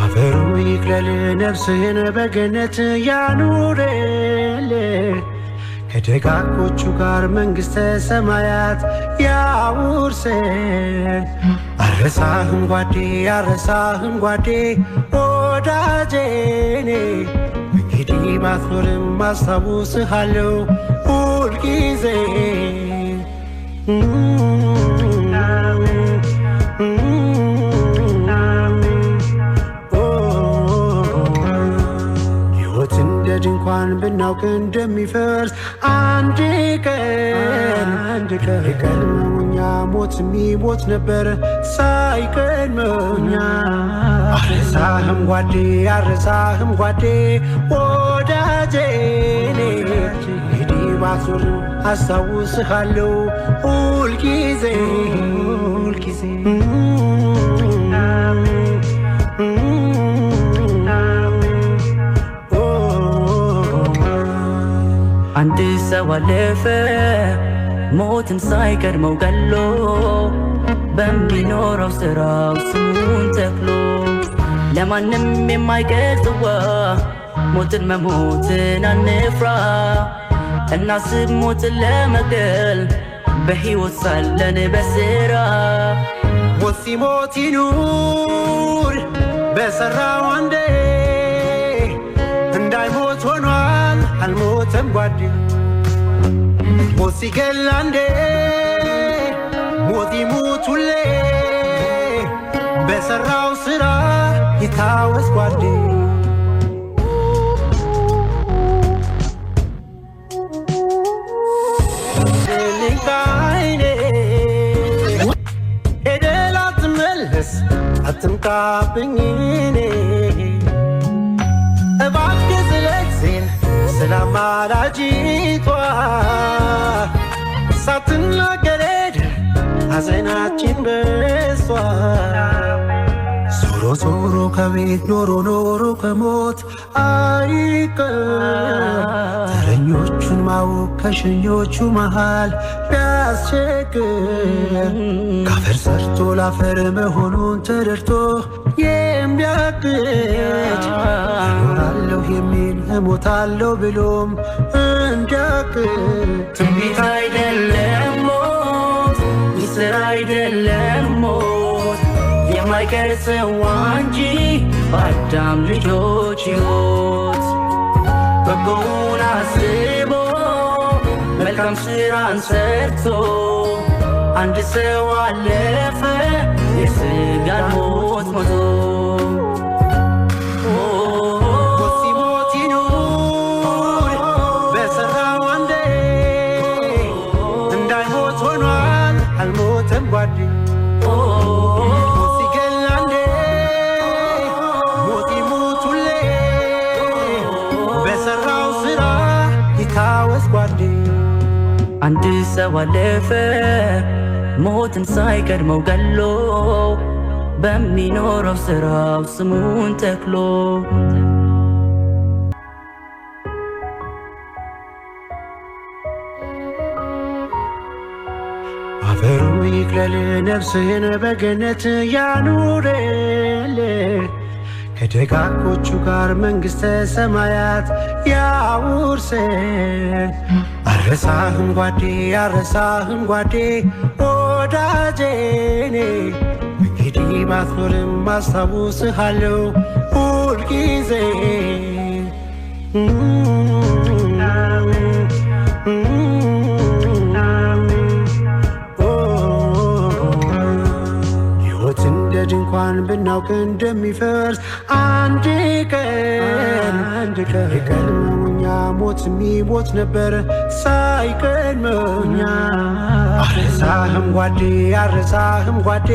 አፈሩ ይቅለል ነፍስህን በገነት ያኑርል ከደጋጎቹ ጋር መንግሥተ ሰማያት ያውርስን። አረሳህም ጓዴ አረሳህም ጓዴ ወዳጄኔ እንግዲህ ባትኖርም አስታውስሃለሁ ሁልጊዜ። ሕይወት እንደ ድንኳን ብናውቅ እንደሚፈርስ አንድ ቀን የቀድመው እኛ ሞት የሚሞት ነበር ሳይቀድመው እኛ። አረሳህም ጓዴ አረሳህም ጓዴ ወዳጄኔ እንግዲህ ባትኖርም አስታውስሃለሁ ሁልጊዜ ሁልጊዜ። አንድ ሰው አለፈ ሞትን ሳይቀድመው ገሎ በሚኖረው ስራው ስሙን ተክሎ። ለማንም የማይቀር ጽዋ ሞትን መሞትን አንፍራ። እናስብ ሞትን ለመግደል በሕይወት ሳለን በስራ። ሞት ሲሞት ይኑር በሠራው አንዴ እንዳይሞት ሆኗል አልሞተም ጓዴ። ሞት ሲገል አንዴ ሞት ይሙት ሁሌ በሠራው ሥራ ይታወስ ጓዴ። ሄደህ ላትመለስ አትምጣብኝ እኔ እባክህ ስለግዜን ስለ አማላጅቷ ሳትናገር ሄደህ ሐዘናችን በሷ። ዞሮ ዞሮ ከቤት ኖሮ ኖሮ ከሞት አይቀር። ተረኞቹን ማወቅ ከሸኞቹ መሃል ቢያስቸግር ካፈር ሰርቶ ላፈር መሆኑን ተረድቶ የሚያቅድ እኖራለሁ የሚል እሞታለሁ ብሎም እንዲያቅድ። ትንቢት አይደለም ሞት ሚስጥር አይደለም ሞት የማይቀር ጽዋ እንጂ በአዳም ልጆች ሕይወት። በጎውን አስቦ መልካም ሥራን ሰርቶ አንድ ሰው አለፈ የሥጋን ሞት ሞቶ። ሞት ሲሞት ይኑር በሠራው አንዴ እንዳይሞት ሆኗል አልሞተም ጓዴ። ሞት ሲገል አንዴ ሞት ይሙት ሁሌ በሠራው ሥራ ይታወስ ጓዴ። አንድ ሰው አለፈ ሞትን ሳይቀድመው ገሎ በሚኖረው ስራው ስሙን ተክሎ። አፈሩ ይቅለል ነፍስህን በገነት ያኑርል ከደጋጎቹ ጋር መንግሥተ ሰማያት ያውርስን። አረሳህም ጓዴ አረሳህም ጓዴ ወዳጄኔ እንግዲህ ባትኖርም አስታውስሃለሁ ሁልጊዜ። ሕይወት እንደ ድንኳን ብናውቅ እንደሚፈርስ አንድ ቀን የቀድመው እኛ ሞት የሚሞት ነበር ሳይቀድመው እኛ። አረሳህም ጓዴ አረሳህም ጓዴ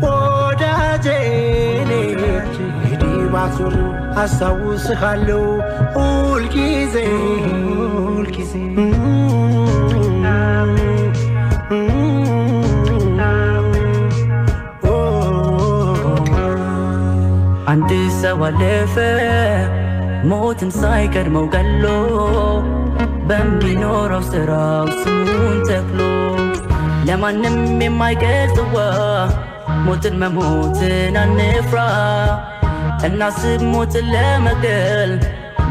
ወዳጄኔ እንግዲህ ባትኖርም አስታውስሃለሁ ሁልጊዜ ሁልጊዜ። አንድ ሰው አለፈ ሞትን ሳይቀድመው ገሎ በሚኖረው ስራው ስሙን ተክሎ። ለማንም የማይቀር ጽዋ ሞትን መሞትን አንፍራ። እናስብ ሞትን ለመግደል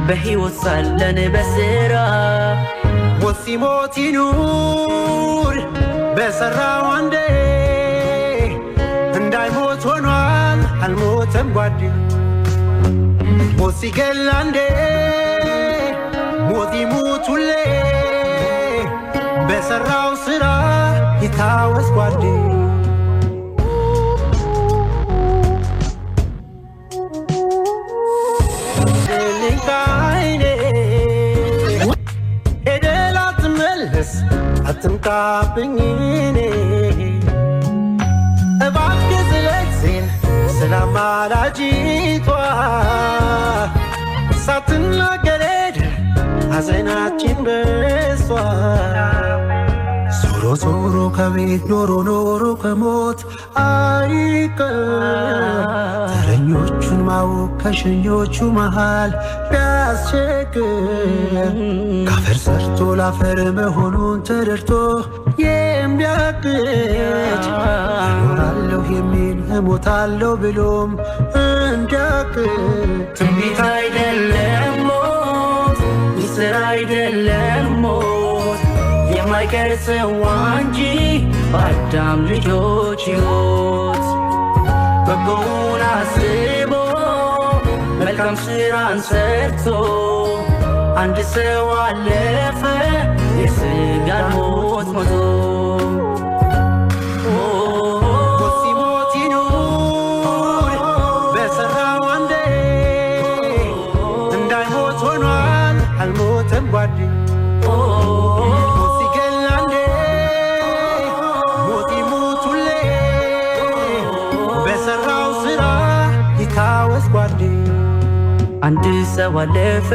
በሕይወት ሳለን በሥራ ሞት ሲሞት ይኑር በሠራው አንዴ እንዳይሞት ሆኗል አልሞተም ጓዴ ሞት ሲገል አንዴ ሞት ይሙት ሁሌ በሠራው ሥራ ይታወስ ጓዴ አትምጣብኝ እኔ እባክህ ስለዚህን ስላማላጅቷ ሳትናገር ሄደህ ሐዘናችን በሷ ዞሮ ዞሮ ከቤት ኖሮ ከሞት አይቀር ተረኞቹን ማወቅ ከሸኞቹ መሃል ቢያስቸግር ካፈር ሰርቶ ላፈር መሆኑን ተረድቶ የሚያቅድ እኖራለሁ የሚል እሞታለሁ ብሎም እንዲያቅድ ትንቢት አይደለም ሞት ሚስጥር አይደለም ሞት የማይቀር ጽዋ እንጂ በአዳም ልጆች ሕይወት በጎውን አስቦ መልካም ሥራን ሰርቶ አንድ ሰው አለፈ የሥጋን ሞት ሞቶ ሞት ሲሞት ይኑር በሠራው አንዴ እንዳይሞት ሆኗል አልሞተም ጓዴ ሞት ሲገል አንዴ ሞት ይሙት ሁሌ በሠራው ሥራ ይታወስ ጓዴ አንድ ሰው አለፈ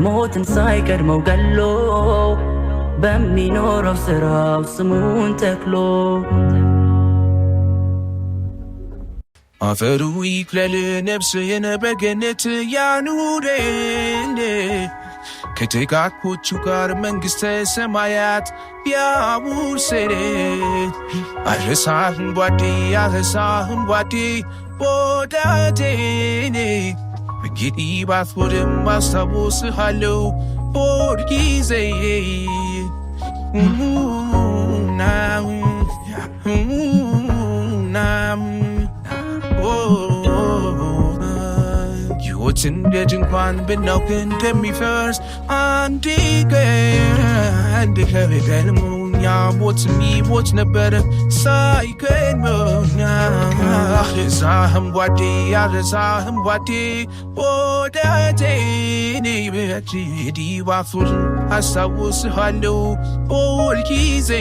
ሞትን ሳይቀድመው ገሎ በሚኖረው ሥራው ስሙን ተክሎ አፈሩ ይክለል ነፍስህን በገነት ያኑረን ከደጋጎቹ ጋር መንግሥተ ሰማያት ያውርሰን አልረሳህም ጓዴ ወዳጄኔ እንግዲህ ባትኖርም አስታውስሃለሁ ሁልጊዜ ሕይወት እንደ ድንኳን ብናውቅ እንደሚፈርስ አንድ ቀን ከቀድሞ እኛ ሞት የሚሞት ነበረ ሳይቀድመኛ አልረሳህም ጓዴ ወዳጄኔ እንግዲህ ባትኖርም አስታውስሃለሁ ሁልጊዜ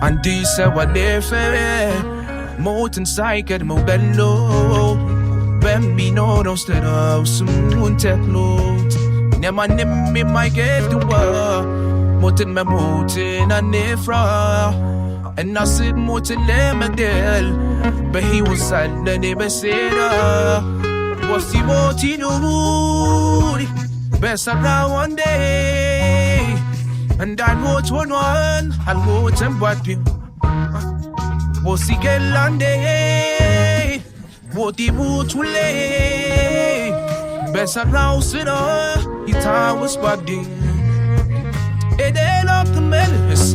አንድ ሰው አለፈ ሞትን ሳይቀድመው ገሎ በሚኖረው ሥራው ስሙን ተክሎት ለማንም የማይገድዋ ሞትን መሞትን አንፍራ እናስብ ሞትን ለመግደል በሕይወት ሳለን በሥራ ሞት ሲሞት ይኑር በሠራው አንዴ እንዳይሞት ሆኗል አልሞተም ጓዴ ሞት ሲገል አንዴ ሞት ይሙት ሁሌ በሠራው ሥራ ይታወስ ጓዴ ሄደህ ላትመለስ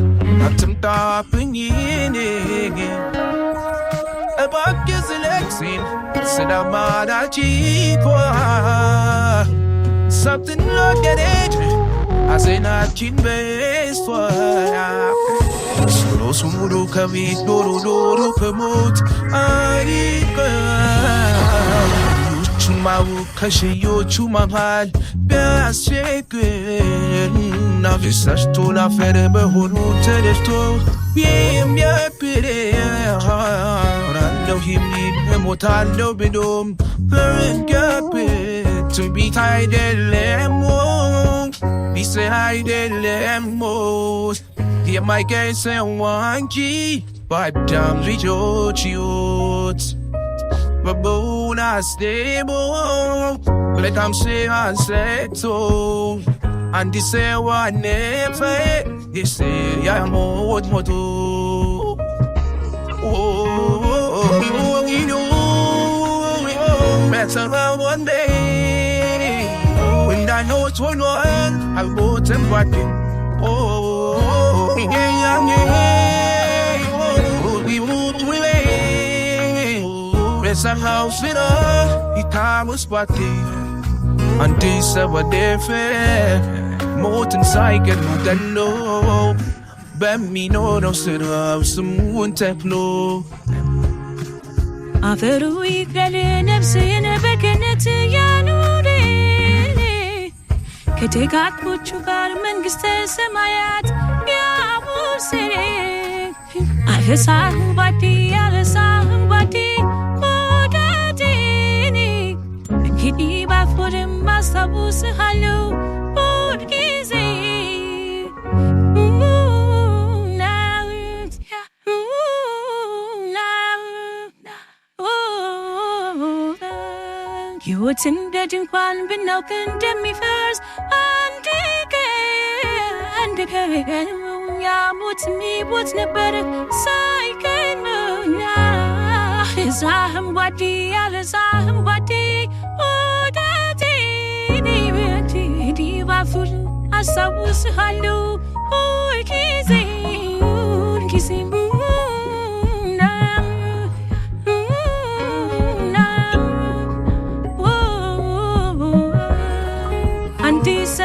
አትምጣብኝ እኔ እባክህ ስለዚህን ስላማላጅቷ ሳትናገር ሄደህ ሐዘናችን በሷ ዞሮ ከቤት ኖሮ ከሞት አይቀር ቹን ማወቅ ከሸኞቹ መሃል ቢያስቸግር ናፍስ ሰርቶ ላፈር መሆኑ ተረድቶ የሚያብር እኖራለሁ የሚል እሞታለሁ ብሎም በርግጥ ትንቢት አይደለም ሚስጥር አይደለም ሞት የማይቀር ጽዋ እንጂ በአዳም ልጆች ሕይወት በጎውን አስቦ መልካም ሥራን ሰርቶ And they say what never, they say ya mo moto. Oh, you know, better one day. When I know it's one, I'll go to party. Oh, yeah, we move away. There's a house in the time was party. And this is what they fair. Moten cycle, no. Ben me no sit up some one techno. After we get in and seeing a beginning to Yanuri. Take out what you got, man, get my hat. Yeah, we'll say. I hear somebody, I somebody. Oh, daddy. Kitty by foot in my sabus, hello. Oh, easy. You would sing that in one bin now condemn me first and decay and ya what's me what's no better psyche now is somebody else somebody oh daddy diva fool as I was hello oh kissing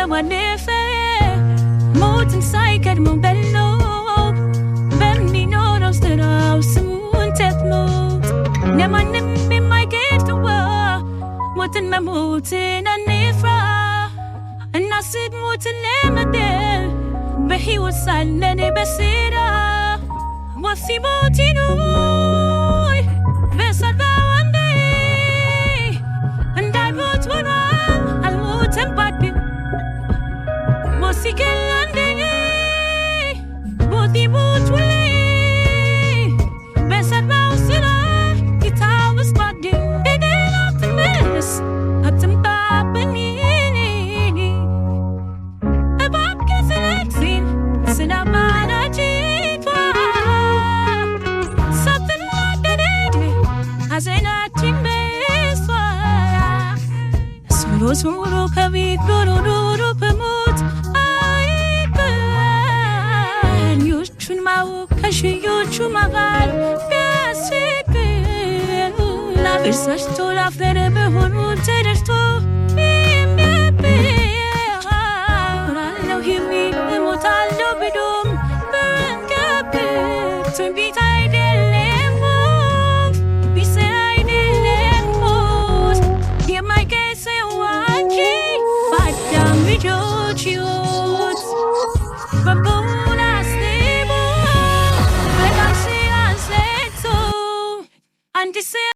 When if moten psyched mo bello ben mi no roster of soon techno never me my get to what in my moten and nefra and I said moten lemade but he was silent besida what's he motino besa one day and I wrote one I'll moten but si che l'andeghi Boti butuli Besar mausila Kita was body It ain't up to miss Up to papani About kissing Sinamana jitwa Something like that As in a chimbeswa Suro kavi Guru pemut Kashiyochu magal Kasike La versasto la ferebe honu teresto Mimbe Rallo himi Motallo bidum Berengabe Tumbita idellemos Bisa idellemos Dia mai che se wanchi Padam vijochio